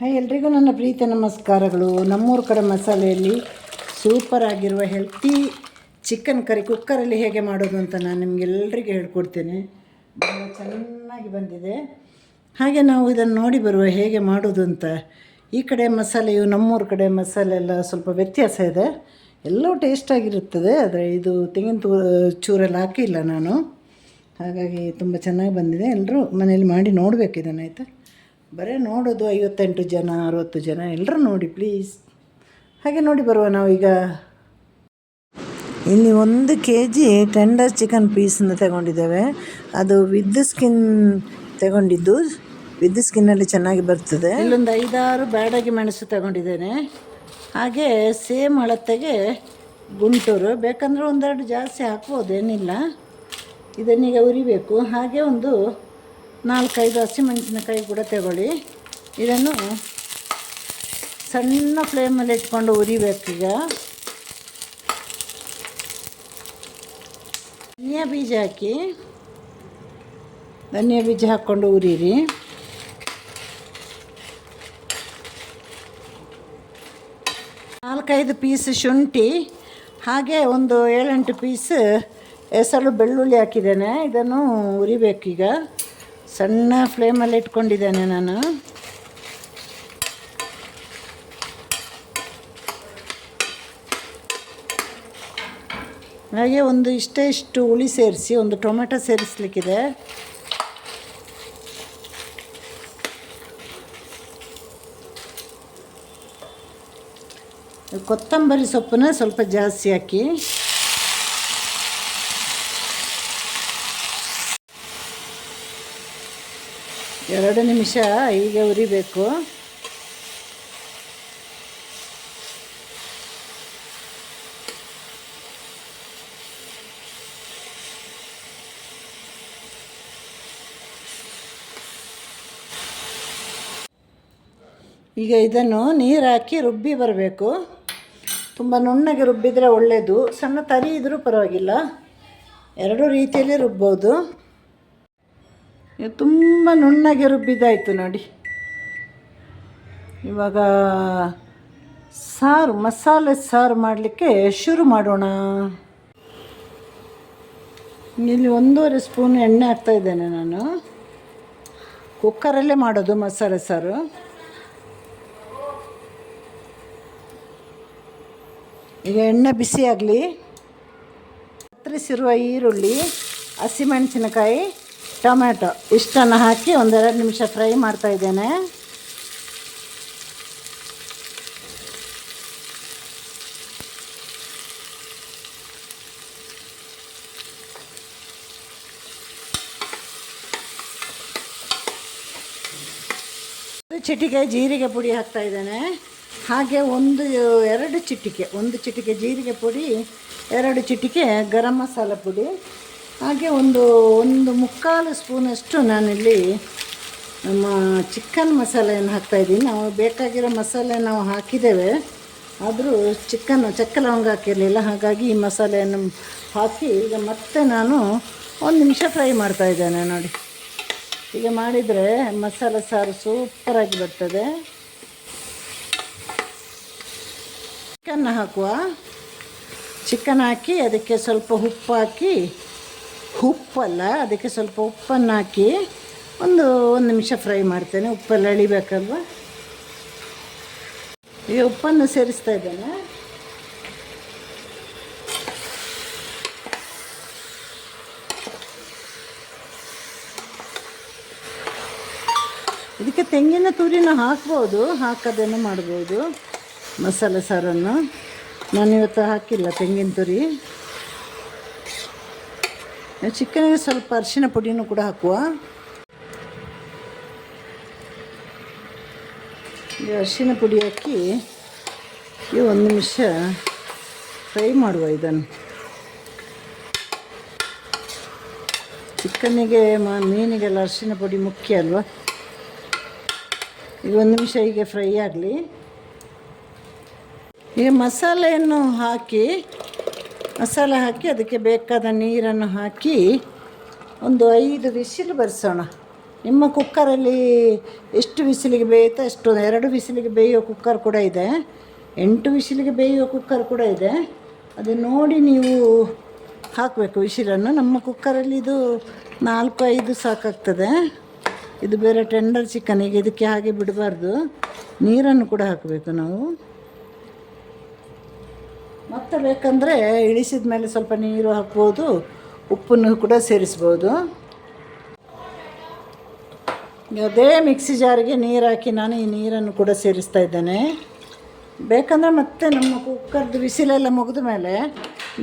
Hi, ಎಲ್ರಿಗೂ ನನ್ನ ಪ್ರೀತಿಯ ನಮಸ್ಕಾರಗಳು. ನಮ್ಮೂರ ಕಡೆ ಮಸಾಲೆಯಲ್ಲಿ ಸೂಪರ್ ಆಗಿರುವ ಹೆಲ್ತಿ ಚಿಕನ್ ಕರಿ ಕುಕ್ಕರಲ್ಲಿ ಹೇಗೆ ಮಾಡೋದು ಅಂತ ನಾನು ನಿಮಗೆಲ್ಲರಿಗೂ ಹೇಳ್ಕೊಡ್ತೇನೆ. ಭಾಳ ಚೆನ್ನಾಗಿ ಬಂದಿದೆ. ಹಾಗೆ ನಾವು ಇದನ್ನು ನೋಡಿ ಬರುವ ಹೇಗೆ ಮಾಡೋದು ಅಂತ. ಈ ಕಡೆ ಮಸಾಲೆಯು ನಮ್ಮೂರ ಕಡೆ ಮಸಾಲೆ ಎಲ್ಲ ಸ್ವಲ್ಪ ವ್ಯತ್ಯಾಸ ಇದೆ. ಎಲ್ಲವೂ ಟೇಸ್ಟಾಗಿರುತ್ತದೆ, ಆದರೆ ಇದು ತೆಂಗಿನ ಚೂರಲ್ಲಿ ಹಾಕಿಲ್ಲ ನಾನು. ಹಾಗಾಗಿ ತುಂಬ ಚೆನ್ನಾಗಿ ಬಂದಿದೆ. ಎಲ್ಲರೂ ಮನೇಲಿ ಮಾಡಿ ನೋಡಬೇಕು ಇದನ್ನು, ಆಯಿತಾ? ಬರೀ ನೋಡೋದು 58 ಜನ 60 ಜನ ಎಲ್ಲರೂ ನೋಡಿ ಪ್ಲೀಸ್. ಹಾಗೆ ನೋಡಿ ಬರುವ ನಾವೀಗ. ಇಲ್ಲಿ 1 kg ಟೆಂಡರ್ ಚಿಕನ್ ಪೀಸನ್ನು ತಗೊಂಡಿದ್ದೇವೆ. ಅದು ವಿದ್ ಸ್ಕಿನ್ ತಗೊಂಡಿದ್ದು, ವಿದ್ ಸ್ಕಿನ್ನಲ್ಲಿ ಚೆನ್ನಾಗಿ ಬರ್ತದೆ. ಇಲ್ಲೊಂದು 5-6 ಬ್ಯಾಡಗಿ ಮೆಣಸು ತಗೊಂಡಿದ್ದೇನೆ. ಹಾಗೆ ಸೇಮ್ ಅಳತೆಗೆ ಗುಂಟೂರು, ಬೇಕಂದರೆ 1-2 ಜಾಸ್ತಿ ಹಾಕ್ಬೋದು, ಏನಿಲ್ಲ. ಇದನ್ನೀಗ ಉರಿಬೇಕು. ಹಾಗೆ ಒಂದು 4-5 ಹಸಿಮೆಣಸಿನಕಾಯಿ ಕೂಡ ತಗೊಳ್ಳಿ. ಇದನ್ನು ಸಣ್ಣ ಫ್ಲೇಮಲ್ಲಿ ಇಟ್ಕೊಂಡು ಉರಿಬೇಕೀಗ. ಧನಿಯಾ ಬೀಜ ಹಾಕಿ, ಧನಿಯಾ ಬೀಜ ಹಾಕ್ಕೊಂಡು ಉರಿರಿ. ನಾಲ್ಕೈದು ಪೀಸ್ ಶುಂಠಿ, ಹಾಗೆ ಒಂದು 7-8 ಪೀಸ್ ಎಸಳು ಬೆಳ್ಳುಳ್ಳಿ ಹಾಕಿದ್ದೇನೆ. ಇದನ್ನು ಉರಿಬೇಕೀಗ. ಸಣ್ಣ ಫ್ಲೇಮಲ್ಲಿ ಇಟ್ಕೊಂಡಿದ್ದೇನೆ ನಾನು. ಹಾಗೆ ಒಂದು ಇಷ್ಟು ಹುಳಿ ಸೇರಿಸಿ, ಒಂದು ಟೊಮೆಟೊ ಸೇರಿಸಲಿಕ್ಕಿದೆ. ಕೊತ್ತಂಬರಿ ಸೊಪ್ಪನ್ನ ಸ್ವಲ್ಪ ಜಾಸ್ತಿ ಹಾಕಿ. ಎರಡು ನಿಮಿಷ ಹೀಗೆ ಉರಿಬೇಕು. ಈಗ ಇದನ್ನು ನೀರು ಹಾಕಿ ರುಬ್ಬಿ ಬರಬೇಕು. ತುಂಬ ನುಣ್ಣಗೆ ರುಬ್ಬಿದರೆ ಒಳ್ಳೆಯದು, ಸಣ್ಣ ತರಿ ಇದ್ದರೂ ಪರವಾಗಿಲ್ಲ, ಎರಡೂ ರೀತಿಯಲ್ಲಿ ರುಬ್ಬೋದು. ತುಂಬ ನುಣ್ಣಗೆ ರುಬ್ಬಿದ್ದಾಯಿತು ನೋಡಿ. ಇವಾಗ ಮಸಾಲೆ ಸಾರು ಮಾಡಲಿಕ್ಕೆ ಶುರು ಮಾಡೋಣ. ಇಲ್ಲಿ 1.5 ಸ್ಪೂನ್ ಎಣ್ಣೆ ಹಾಕ್ತಾಯಿದ್ದೇನೆ ನಾನು. ಕುಕ್ಕರಲ್ಲೇ ಮಾಡೋದು ಮಸಾಲೆ ಸಾರು. ಈಗ ಎಣ್ಣೆ ಬಿಸಿ ಆಗಲಿ. ಕತ್ತರಿಸಿರುವ ಈರುಳ್ಳಿ, ಹಸಿಮೆಣಸಿನಕಾಯಿ, ಟೊಮೆಟೊ ಇಷ್ಟನ್ನು ಹಾಕಿ 1-2 ನಿಮಿಷ ಫ್ರೈ ಮಾಡ್ತಾಯಿದ್ದೇನೆ. ಚಿಟಿಕೆ ಜೀರಿಗೆ ಪುಡಿ ಹಾಕ್ತಾಯಿದ್ದೇನೆ. ಹಾಗೆ 1 ಚಿಟಿಕೆ ಜೀರಿಗೆ ಪುಡಿ, 2 ಚಿಟಿಕೆ ಗರಂ ಮಸಾಲ ಪುಡಿ, ಹಾಗೆ ಒಂದು 1/4 ಸ್ಪೂನಷ್ಟು ನಾನಿಲ್ಲಿ ನಮ್ಮ ಚಿಕನ್ ಮಸಾಲೆಯನ್ನು ಹಾಕ್ತಾಯಿದ್ದೀನಿ. ನಾವು ಬೇಕಾಗಿರೋ ಮಸಾಲೆ ನಾವು ಹಾಕಿದ್ದೇವೆ, ಆದರೂ ಚಕ್ಕ ಲವಂಗ ಹಾಕಿರಲಿಲ್ಲ. ಹಾಗಾಗಿ ಈ ಮಸಾಲೆಯನ್ನು ಹಾಕಿ ಈಗ ಮತ್ತೆ ನಾನು 1 ನಿಮಿಷ ಫ್ರೈ ಮಾಡ್ತಾಯಿದ್ದೇನೆ ನೋಡಿ. ಈಗ ಮಾಡಿದರೆ ಮಸಾಲೆ ಸಾರು ಸೂಪರಾಗಿ ಬರ್ತದೆ. ಚಿಕನ್ನ ಹಾಕುವ. ಚಿಕನ್ ಹಾಕಿ ಅದಕ್ಕೆ ಸ್ವಲ್ಪ ಉಪ್ಪು ಹಾಕಿ, ಅದಕ್ಕೆ ಸ್ವಲ್ಪ ಉಪ್ಪನ್ನು ಹಾಕಿ 1 ನಿಮಿಷ ಫ್ರೈ ಮಾಡ್ತೇನೆ. ಉಪ್ಪೆಲ್ಲ ಎಳಿಬೇಕಲ್ವ. ಈಗ ಉಪ್ಪನ್ನು ಸೇರಿಸ್ತಾ ಇದ್ದೇನೆ. ಇದಕ್ಕೆ ತೆಂಗಿನ ತುರಿನ ಹಾಕ್ಬೋದು, ಹಾಕೋದೇನು ಮಾಡ್ಬೋದು ಮಸಾಲೆ ಸಾರನ್ನು. ನಾನಿವತ್ತು ಹಾಕಿಲ್ಲ ತೆಂಗಿನ ತುರಿ. ಚಿಕನ್ಗೆ ಸ್ವಲ್ಪ ಅರಿಶಿನ ಪುಡಿನೂ ಕೂಡ ಹಾಕುವ. ಈ ಅರಿಶಿನ ಪುಡಿ ಹಾಕಿ ಈ 1 ನಿಮಿಷ ಫ್ರೈ ಮಾಡುವ ಇದನ್ನು. ಚಿಕನ್ನಿಗೆ ಮೀನಿಗೆಲ್ಲ ಅರಿಶಿನ ಪುಡಿ ಮುಖ್ಯ ಅಲ್ವಾ. ಈಗ 1 ನಿಮಿಷ ಹೀಗೆ ಫ್ರೈ ಆಗಲಿ. ಈಗ ಮಸಾಲೆ ಹಾಕಿ ಅದಕ್ಕೆ ಬೇಕಾದ ನೀರನ್ನು ಹಾಕಿ ಒಂದು 5 ವಿಸಿಲ್ ಬರೆಸೋಣ. ನಿಮ್ಮ ಕುಕ್ಕರಲ್ಲಿ ಎಷ್ಟು ವಿಸಿಲಿಗೆ ಬೇಯುತ್ತೋ ಅಷ್ಟು 2 ವಿಸಿಲಿಗೆ ಬೇಯೋ ಕುಕ್ಕರ್ ಕೂಡ ಇದೆ, 8 ವಿಸಿಲಿಗೆ ಬೇಯುವ ಕುಕ್ಕರ್ ಕೂಡ ಇದೆ. ಅದನ್ನು ನೋಡಿ ನೀವು ಹಾಕಬೇಕು ವಿಸಿಲನ್ನು. ನಮ್ಮ ಕುಕ್ಕರಲ್ಲಿ ಇದು 4-5 ಸಾಕಾಗ್ತದೆ. ಇದು ಬೇರೆ ಟೆಂಡರ್ ಚಿಕನ್, ಈಗ ಇದಕ್ಕೆ ಹಾಗೆ ಬಿಡಬಾರ್ದು, ನೀರನ್ನು ಕೂಡ ಹಾಕಬೇಕು ನಾವು. ಮತ್ತೆ ಬೇಕಂದರೆ ಇಳಿಸಿದ ಮೇಲೆ ಸ್ವಲ್ಪ ನೀರು ಹಾಕ್ಬೋದು, ಉಪ್ಪನ್ನು ಕೂಡ ಸೇರಿಸ್ಬೋದು. ಅದೇ ಮಿಕ್ಸಿ ಜಾರಿಗೆ ನೀರು ಹಾಕಿ ನಾನು ಈ ನೀರನ್ನು ಕೂಡ ಸೇರಿಸ್ತಾ ಇದ್ದೇನೆ. ಬೇಕಂದರೆ ಮತ್ತೆ ನಮ್ಮ ಕುಕ್ಕರ್ದು ವಿಸಿಲೆಲ್ಲ ಮುಗಿದ ಮೇಲೆ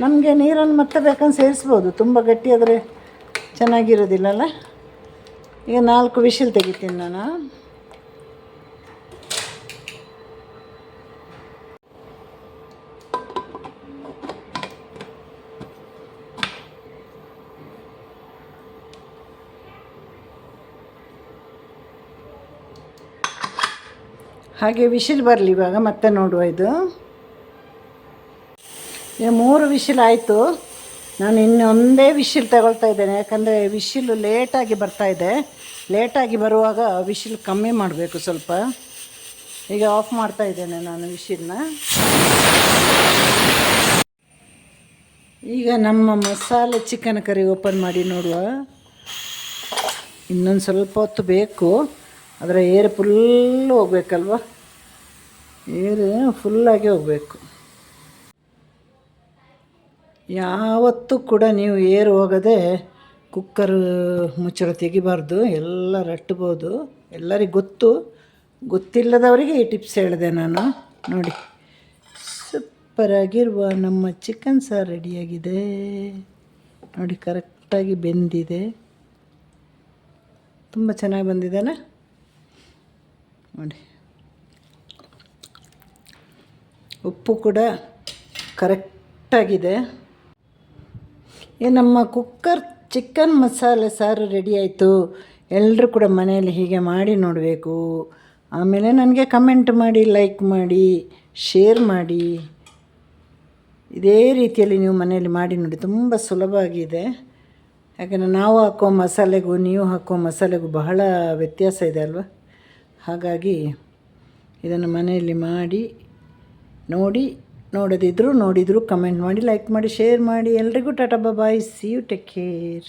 ನಮಗೆ ನೀರನ್ನು ಮತ್ತೆ ಬೇಕಂದ್ರೆ ಸೇರಿಸ್ಬೋದು. ತುಂಬ ಗಟ್ಟಿಯಾದರೆ ಚೆನ್ನಾಗಿರೋದಿಲ್ಲಲ್ಲ. ಈಗ 4 ವಿಸಿಲ್ ತೆಗಿತೀನಿ ನಾನು. ಹಾಗೆ ವಿಶಿಲ್ ಬರಲಿ ಇವಾಗ ಮತ್ತೆ ನೋಡುವ. ಇದು 3 ವಿಶಿಲ್ ಆಯಿತು. ನಾನು ಇನ್ನೊಂದೇ ವಿಶಿಲ್ ತಗೊಳ್ತಾ ಇದ್ದೇನೆ, ಯಾಕಂದರೆ ವಿಶಿಲ್ ಲೇಟಾಗಿ ಬರ್ತಾಯಿದೆ. ಲೇಟಾಗಿ ಬರುವಾಗ ವಿಶಿಲ್ ಕಮ್ಮಿ ಮಾಡಬೇಕು ಸ್ವಲ್ಪ. ಈಗ ಆಫ್ ಮಾಡ್ತಾ ಇದ್ದೇನೆ ನಾನು ವಿಶಿಲ್ನ. ಈಗ ನಮ್ಮ ಮಸಾಲೆ ಚಿಕನ್ ಕರಿ ಓಪನ್ ಮಾಡಿ ನೋಡುವ. ಇನ್ನೊಂದು ಸ್ವಲ್ಪ ಹೊತ್ತು ಬೇಕು, ಅದರ ಏರು ಫುಲ್ಲು ಹೋಗ್ಬೇಕಲ್ವ, ಏರು ಫುಲ್ಲಾಗಿ ಹೋಗಬೇಕು. ಯಾವತ್ತೂ ಕೂಡ ನೀವು ಏರು ಹೋಗದೆ ಕುಕ್ಕರ್ ಮುಚ್ಚಳ ತೆಗಿಬಾರ್ದು, ಎಲ್ಲ ರಟ್ಬೋದು. ಎಲ್ಲರಿಗೂ ಗೊತ್ತಿಲ್ಲದವರಿಗೆ ಈ ಟಿಪ್ಸ್ ಹೇಳಿದೆ ನಾನು. ನೋಡಿ, ಸೂಪರಾಗಿರುವ ನಮ್ಮ ಚಿಕನ್ ಸಾರು ರೆಡಿಯಾಗಿದೆ ನೋಡಿ. ಕರೆಕ್ಟಾಗಿ ಬೆಂದಿದೆ, ತುಂಬ ಚೆನ್ನಾಗಿ ಬಂದಿದೆನಾ ನೋಡಿ. ಉಪ್ಪು ಕೂಡ ಕರೆಕ್ಟಾಗಿದೆ. ನಮ್ಮ ಕುಕ್ಕರ್ ಚಿಕನ್ ಮಸಾಲೆ ಸಾರು ರೆಡಿ ಆಯಿತು. ಎಲ್ಲರೂ ಕೂಡ ಮನೆಯಲ್ಲಿ ಹೀಗೆ ಮಾಡಿ ನೋಡಬೇಕು. ಆಮೇಲೆ ನನಗೆ ಕಮೆಂಟ್ ಮಾಡಿ, ಲೈಕ್ ಮಾಡಿ, ಶೇರ್ ಮಾಡಿ. ಇದೇ ರೀತಿಯಲ್ಲಿ ನೀವು ಮನೆಯಲ್ಲಿ ಮಾಡಿ ನೋಡಿ, ತುಂಬ ಸುಲಭವಾಗಿದೆ. ಯಾಕಂದರೆ ನಾವು ಹಾಕೋ ಮಸಾಲೆಗೂ ನೀವು ಹಾಕೋ ಮಸಾಲೆಗೂ ಬಹಳ ವ್ಯತ್ಯಾಸ ಇದೆ ಅಲ್ವ. ಹಾಗಾಗಿ ಇದನ್ನು ಮನೆಯಲ್ಲಿ ಮಾಡಿ ನೋಡಿ. ನೋಡಿದ್ರು ಕಮೆಂಟ್ ಮಾಡಿ, ಲೈಕ್ ಮಾಡಿ, ಶೇರ್ ಮಾಡಿ. ಎಲ್ರಿಗೂ ಟಾಟಾ ಬಾಯ್, ಸಿ ಯು, ಟೇಕ್ ಕೇರ್.